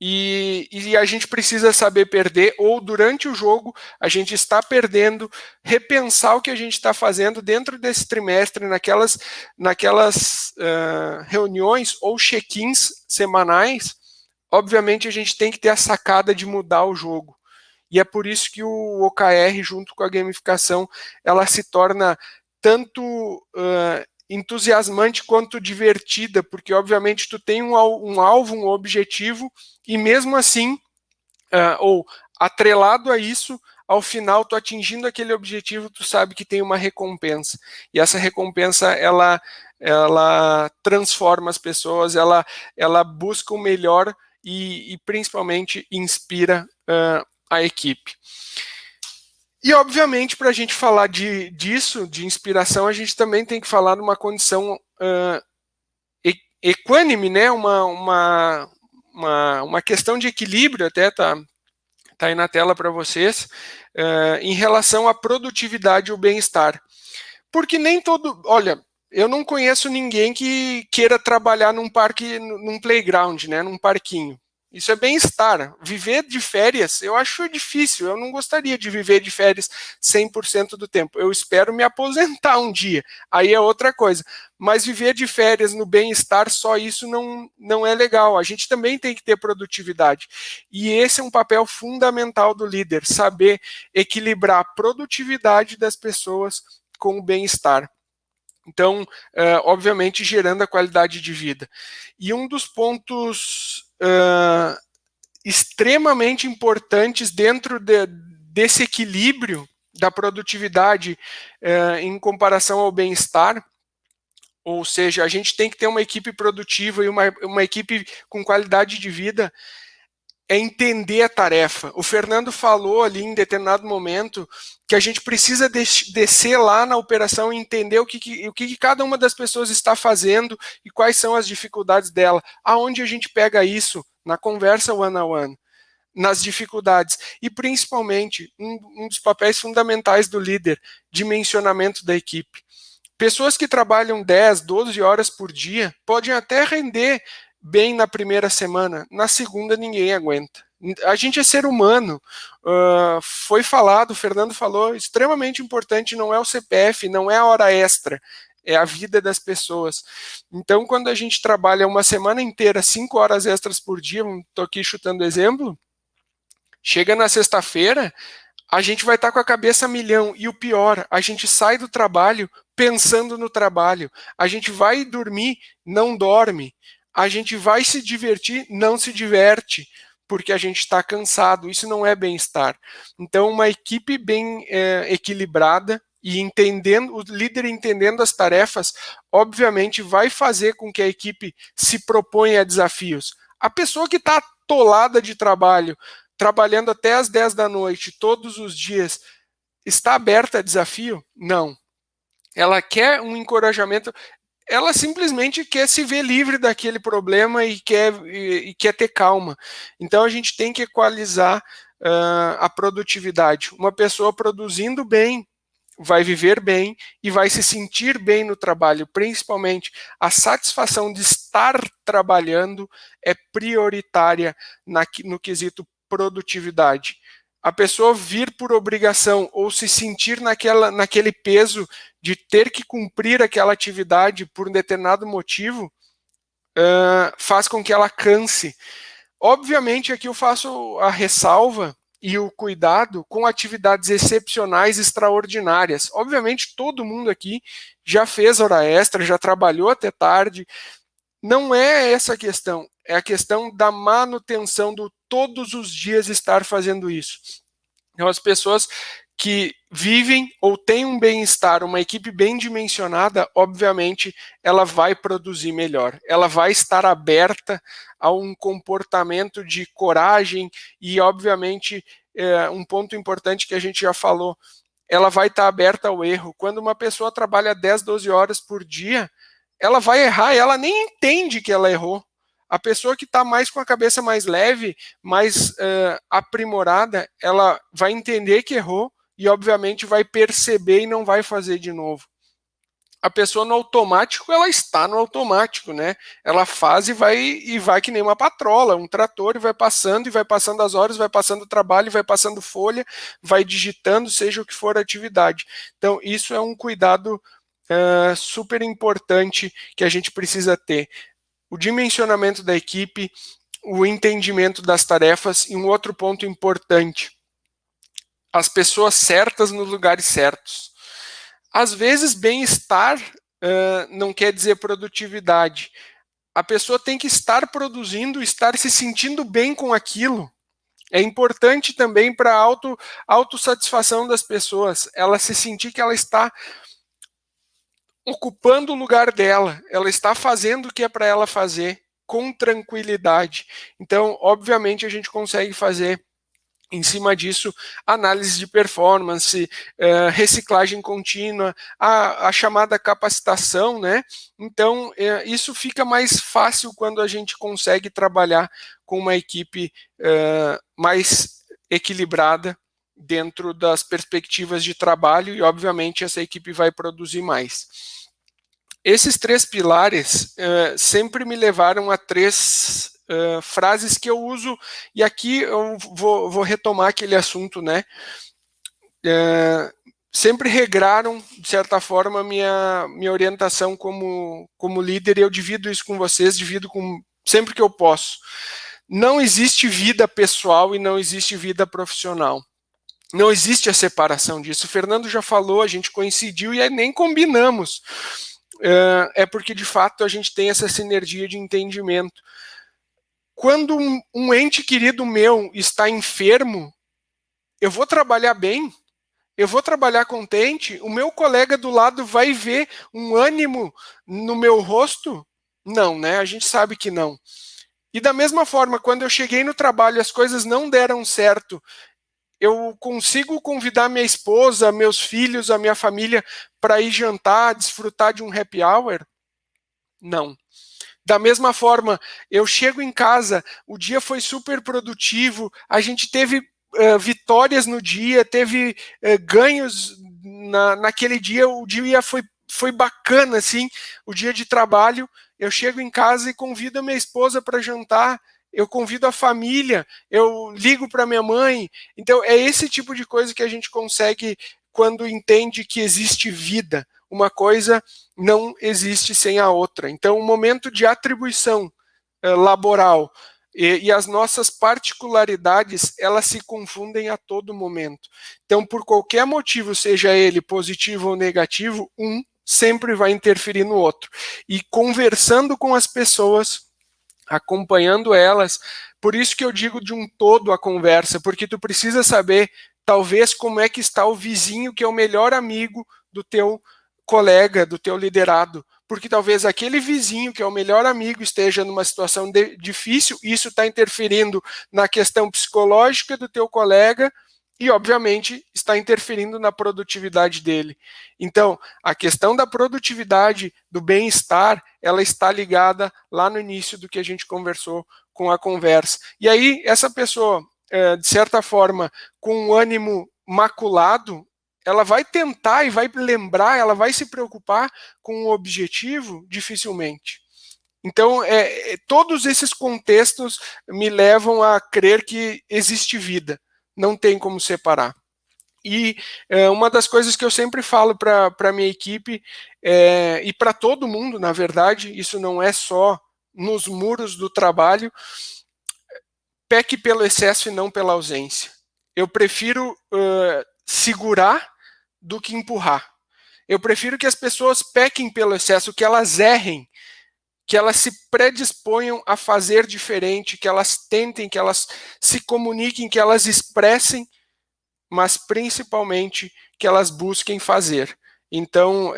E a gente precisa saber perder, ou durante o jogo a gente está perdendo, repensar o que a gente está fazendo dentro desse trimestre, naquelas reuniões ou check-ins semanais. Obviamente a gente tem que ter a sacada de mudar o jogo. E é por isso que o OKR, junto com a gamificação, ela se torna tanto entusiasmante quanto divertida, porque obviamente tu tem um alvo, um objetivo, e mesmo assim, ou atrelado a isso, ao final tu atingindo aquele objetivo, tu sabe que tem uma recompensa. E essa recompensa, ela transforma as pessoas, ela busca o melhor e principalmente inspira a equipe. E, obviamente, para a gente falar disso, de inspiração, a gente também tem que falar de uma condição equânime, né? Uma questão de equilíbrio, até está aí na tela para vocês, em relação à produtividade e o bem-estar. Porque nem todo... Olha, eu não conheço ninguém que queira trabalhar num parque, num playground, né? Num parquinho. Isso é bem-estar. Viver de férias, eu acho difícil. Eu não gostaria de viver de férias 100% do tempo. Eu espero me aposentar um dia. Aí é outra coisa. Mas viver de férias no bem-estar, só isso não é legal. A gente também tem que ter produtividade. E esse é um papel fundamental do líder, saber equilibrar a produtividade das pessoas com o bem-estar. Então, obviamente, gerando a qualidade de vida. E um dos pontos extremamente importantes dentro desse equilíbrio da produtividade em comparação ao bem-estar, ou seja, a gente tem que ter uma equipe produtiva e uma equipe com qualidade de vida, é entender a tarefa. O Fernando falou ali em determinado momento que a gente precisa descer lá na operação e entender o que cada uma das pessoas está fazendo e quais são as dificuldades dela. Aonde a gente pega isso? Na conversa one-on-one, nas dificuldades. E, principalmente, um dos papéis fundamentais do líder, dimensionamento da equipe. Pessoas que trabalham 10, 12 horas por dia podem até render bem na primeira semana, na segunda ninguém aguenta. A gente é ser humano, foi falado, o Fernando falou, extremamente importante, não é o CPF, não é a hora extra, é a vida das pessoas. Então, quando a gente trabalha uma semana inteira, 5 horas extras por dia, estou aqui chutando exemplo, chega na sexta-feira, a gente vai estar com a cabeça a milhão. E o pior, a gente sai do trabalho pensando no trabalho. A gente vai dormir, não dorme. A gente vai se divertir, não se diverte, porque a gente está cansado. Isso não é bem-estar. Então, uma equipe bem equilibrada e entendendo, o líder entendendo as tarefas, obviamente vai fazer com que a equipe se proponha a desafios. A pessoa que está atolada de trabalho, trabalhando até as 10 da noite, todos os dias, está aberta a desafio? Não. Ela quer um encorajamento, ela simplesmente quer se ver livre daquele problema e quer ter calma. Então a gente tem que equalizar a produtividade. Uma pessoa produzindo bem vai viver bem e vai se sentir bem no trabalho. Principalmente a satisfação de estar trabalhando é prioritária no quesito produtividade. A pessoa vir por obrigação ou se sentir naquele peso de ter que cumprir aquela atividade por um determinado motivo, faz com que ela canse. Obviamente, aqui eu faço a ressalva e o cuidado com atividades excepcionais, extraordinárias. Obviamente, todo mundo aqui já fez hora extra, já trabalhou até tarde. Não é essa a questão, é a questão da manutenção do todos os dias estar fazendo isso. Então, as pessoas que vivem ou têm um bem-estar, uma equipe bem dimensionada, obviamente, ela vai produzir melhor. Ela vai estar aberta a um comportamento de coragem e, obviamente, um ponto importante que a gente já falou, ela vai estar aberta ao erro. Quando uma pessoa trabalha 10, 12 horas por dia, ela vai errar e ela nem entende que ela errou. A pessoa que está mais com a cabeça mais leve, mais aprimorada, ela vai entender que errou e, obviamente, vai perceber e não vai fazer de novo. A pessoa no automático, ela está no automático, né? Ela faz e vai que nem uma patrola, um trator, e vai passando as horas, vai passando o trabalho, vai passando folha, vai digitando, seja o que for a atividade. Então, isso é um cuidado super importante que a gente precisa ter. O dimensionamento da equipe, o entendimento das tarefas e um outro ponto importante, as pessoas certas nos lugares certos. Às vezes, bem-estar não quer dizer produtividade. A pessoa tem que estar produzindo, estar se sentindo bem com aquilo. É importante também para a autossatisfação das pessoas, ela se sentir que ela está ocupando o lugar dela, ela está fazendo o que é para ela fazer com tranquilidade. Então, obviamente, a gente consegue fazer em cima disso, análise de performance, reciclagem contínua, a chamada capacitação, né? Então, isso fica mais fácil quando a gente consegue trabalhar com uma equipe mais equilibrada dentro das perspectivas de trabalho e, obviamente, essa equipe vai produzir mais. Esses 3 pilares sempre me levaram a 3 frases que eu uso, e aqui eu vou retomar aquele assunto, né? Sempre regraram, de certa forma, minha orientação como líder, e eu divido isso com vocês, sempre que eu posso. Não existe vida pessoal e não existe vida profissional. Não existe a separação disso. O Fernando já falou, a gente coincidiu e aí nem combinamos. É porque, de fato, a gente tem essa sinergia de entendimento. Quando um ente querido meu está enfermo, eu vou trabalhar bem, eu vou trabalhar contente, o meu colega do lado vai ver um ânimo no meu rosto? Não, né? A gente sabe que não. E da mesma forma, quando eu cheguei no trabalho e as coisas não deram certo, eu consigo convidar minha esposa, meus filhos, a minha família para ir jantar, desfrutar de um happy hour? Não. Da mesma forma, eu chego em casa, o dia foi super produtivo, a gente teve vitórias no dia, teve ganhos naquele dia, o dia foi bacana, assim, o dia de trabalho. Eu chego em casa e convido a minha esposa para jantar, eu convido a família, eu ligo para minha mãe. Então, é esse tipo de coisa que a gente consegue quando entende que existe vida. Uma coisa não existe sem a outra. Então, o momento de atribuição laboral e as nossas particularidades, elas se confundem a todo momento. Então, por qualquer motivo, seja ele positivo ou negativo, um sempre vai interferir no outro. E conversando com as pessoas, acompanhando elas, por isso que eu digo de um todo a conversa, porque tu precisa saber, talvez, como é que está o vizinho que é o melhor amigo do teu colega, do teu liderado, porque talvez aquele vizinho que é o melhor amigo esteja numa situação difícil, isso está interferindo na questão psicológica do teu colega, e, obviamente, está interferindo na produtividade dele. Então, a questão da produtividade, do bem-estar, ela está ligada lá no início do que a gente conversou com a conversa. E aí, essa pessoa, de certa forma, com um ânimo maculado, ela vai tentar e vai lembrar, ela vai se preocupar com o objetivo dificilmente. Então, todos esses contextos me levam a crer que existe vida, não tem como separar. E uma das coisas que eu sempre falo para a minha equipe, e para todo mundo, na verdade, isso não é só nos muros do trabalho, peque pelo excesso e não pela ausência. Eu prefiro segurar do que empurrar. Eu prefiro que as pessoas pequem pelo excesso, que elas errem, que elas se predisponham a fazer diferente, que elas tentem, que elas se comuniquem, que elas expressem, mas principalmente que elas busquem fazer. Então,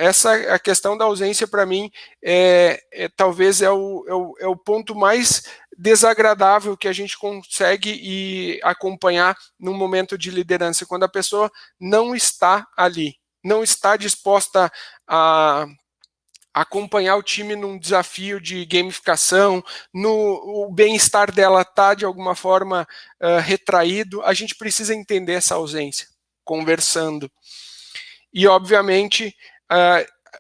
a questão da ausência, para mim, talvez é o ponto mais desagradável que a gente consegue acompanhar num momento de liderança, quando a pessoa não está ali, não está disposta a acompanhar o time num desafio de gamificação, o bem-estar dela está de alguma forma retraído, a gente precisa entender essa ausência, conversando. E, obviamente,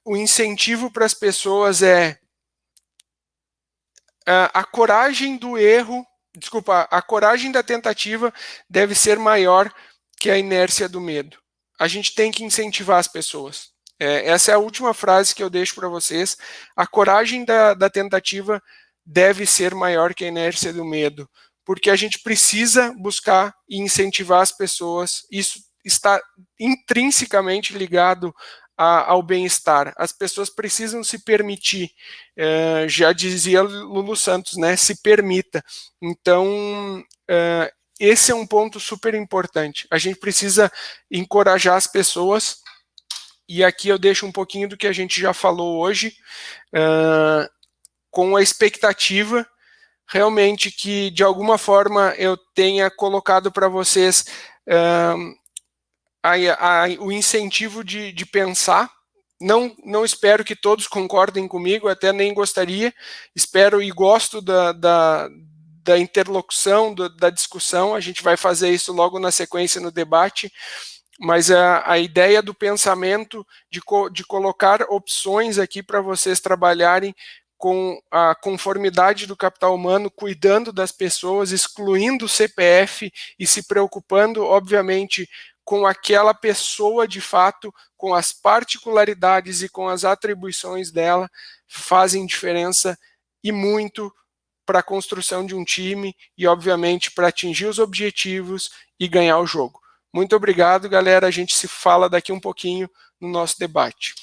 o incentivo para as pessoas é a coragem do erro, a coragem da tentativa deve ser maior que a inércia do medo. A gente tem que incentivar as pessoas. Essa é a última frase que eu deixo para vocês. A coragem da tentativa deve ser maior que a inércia do medo, porque a gente precisa buscar e incentivar as pessoas. Isso está intrinsecamente ligado ao bem-estar. As pessoas precisam se permitir. Já dizia Lulu Santos, né? Se permita. Então, esse é um ponto super importante. A gente precisa encorajar as pessoas. E aqui eu deixo um pouquinho do que a gente já falou hoje, com a expectativa realmente que, de alguma forma, eu tenha colocado para vocês o incentivo de pensar. Não espero que todos concordem comigo, até nem gostaria. Espero e gosto da interlocução, da discussão. A gente vai fazer isso logo na sequência no debate. Mas a ideia do pensamento, de colocar opções aqui para vocês trabalharem com a conformidade do capital humano, cuidando das pessoas, excluindo o CPF e se preocupando, obviamente, com aquela pessoa de fato, com as particularidades e com as atribuições dela, fazem diferença e muito para a construção de um time e, obviamente, para atingir os objetivos e ganhar o jogo. Muito obrigado, galera. A gente se fala daqui um pouquinho no nosso debate.